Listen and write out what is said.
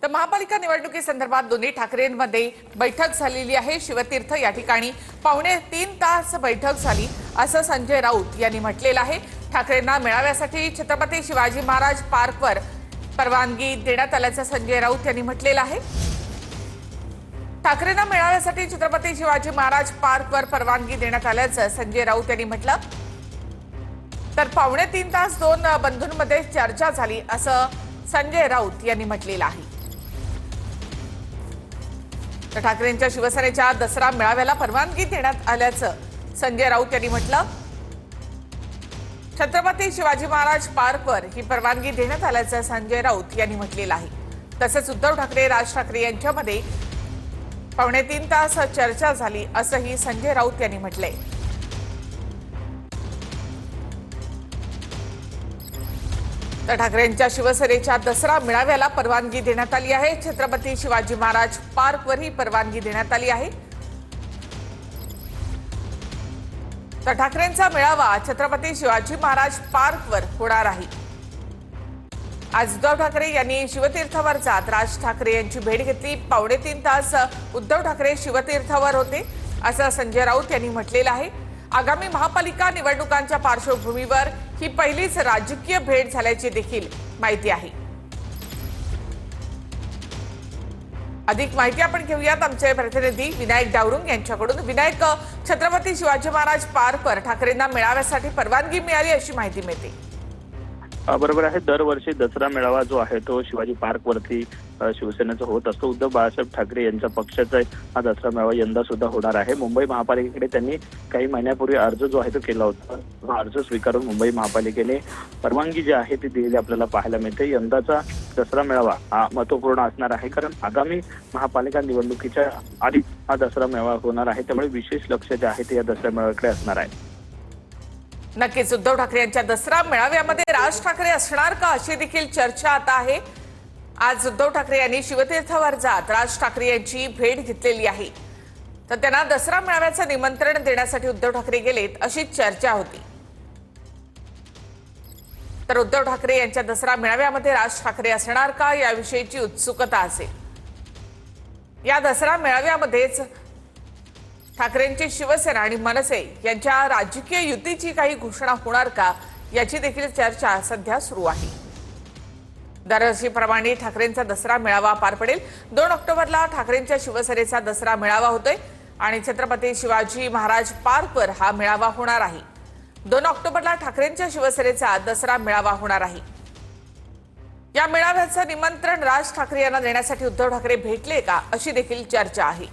तर महापालिका निवडणुकीसंदर्भात दोन्ही ठाकरेंमध्ये बैठक झालेली आहे। शिवतीर्थ या ठिकाणी पावणे 3 तास बैठक झाली असं संजय राऊत यांनी म्हटलेलं आहे। ठाकरेंना मेळाव्यासाठी छत्रपती शिवाजी महाराज पार्कवर परवानगी देण्यात आल्याचं संजय राऊत यांनी म्हटलेलं आहे। ठाकरेंना मेळाव्यासाठी छत्रपती शिवाजी महाराज पार्कवर परवानगी देण्यात आल्याचं संजय राऊत यांनी म्हटलं। तर पावणे 3 तास दोन बंधूंमध्ये चर्चा झाली असं संजय राऊत यांनी म्हटलेलं आहे। तर ठाकरेंच्या शिवसेनेच्या दसरा मेळाव्याला परवानगी देण्यात आल्याचं संजय राऊत यांनी म्हटलं। छत्रपती शिवाजी महाराज पार्कवर ही परवानगी देण्यात आल्याचं संजय राऊत यांनी म्हटलेलं आहे। तसेच उद्धव ठाकरे राज ठाकरे यांच्यामध्ये पावणे 3 तास चर्चा झाली असंही संजय राऊत यांनी म्हटलंय। तर ठाकरेंच्या शिवसेनेच्या दसरा मेळाव्याला परवानगी देण्यात आली आहे। छत्रपती शिवाजी महाराज पार्कवर ही परवानगी देण्यात आली आहे। तर ठाकरेंचा मेळावा छत्रपती शिवाजी महाराज पार्कवर होणार आहे। आज उद्धव ठाकरे यांनी शिवतीर्थावर जात राज ठाकरे यांची भेट घेतली। पावणे 3 तास उद्धव ठाकरे शिवतीर्थावर होते असं संजय राऊत यांनी म्हटलेलं आहे। आगामी महापालिका निवडणुकांच्या पार्श्वभूमीवर ही पहिलीच राजकीय भेट झाल्याची देखील माहिती आहे। अधिक माहिती आपण घेऊयात आमचे प्रतिनिधी विनायक डावरुंग यांच्याकडून। विनायक, छत्रपती शिवाजी महाराज पार्कवर ठाकरेंना मेळाव्यासाठी परवानगी मिळाली अशी माहिती मिळते। बरोबर आहे। दरवर्षी दसरा मेळावा जो आहे तो शिवाजी पार्क वरती शिवसेनेचा होत असतो। उद्धव बाळासाहेब ठाकरे यांच्या पक्षाचा हा दसरा मेळावा यंदा सुद्धा होणार आहे। मुंबई महापालिकेकडे त्यांनी काही महिन्यापूर्वी अर्ज जो आहे तो केला होता। हा अर्ज स्वीकारून मुंबई महापालिकेने परवानगी जी आहे ती दिलेली आपल्याला पाहायला मिळते। यंदाचा दसरा मेळावा हा महत्वपूर्ण असणार आहे, कारण आगामी महापालिका निवडणुकीच्या आधी हा दसरा मेळावा होणार आहे। त्यामुळे विशेष लक्ष जे आहे ते या दसरा मेळाव्याकडे असणार आहे। नक्कीच उद्धव ठाकरे यांच्या दसरा मेळाव्यामध्ये राज ठाकरे असणार का अशी देखील चर्चा आता आहे। आज उद्धव ठाकरे यांनी शिवतीर्थावर जात राज ठाकरे यांची भेट घेतलेली आहे। तर त्यांना दसरा मेळाव्याचं निमंत्रण देण्यासाठी उद्धव ठाकरे गेलेत अशी चर्चा होती। तर उद्धव ठाकरे यांच्या दसरा मेळाव्यामध्ये राज ठाकरे असणार का याविषयीची उत्सुकता असेल। या दसरा मेळाव्यामध्येच ठाकरेंची शिवसेना आणि मनसे यांच्या राजकीय युतीची काही घोषणा होणार का याची देखील चर्चा सध्या सुरू आहे। दरवर्षीप्रमाणे ठाकरेंचा दसरा मेळावा पार पडेल। 2 ऑक्टोबरला ठाकरेंच्या शिवसेनेचा दसरा मेळावा होतोय आणि छत्रपती शिवाजी महाराज पार्कवर हा मेळावा होणार आहे। 2 ऑक्टोबरला ठाकरेंच्या शिवसेनेचा दसरा मेळावा होणार आहे। या मेळाव्याचं निमंत्रण राज ठाकरे यांना देण्यासाठी उद्धव ठाकरे भेटले का अशी देखील चर्चा आहे।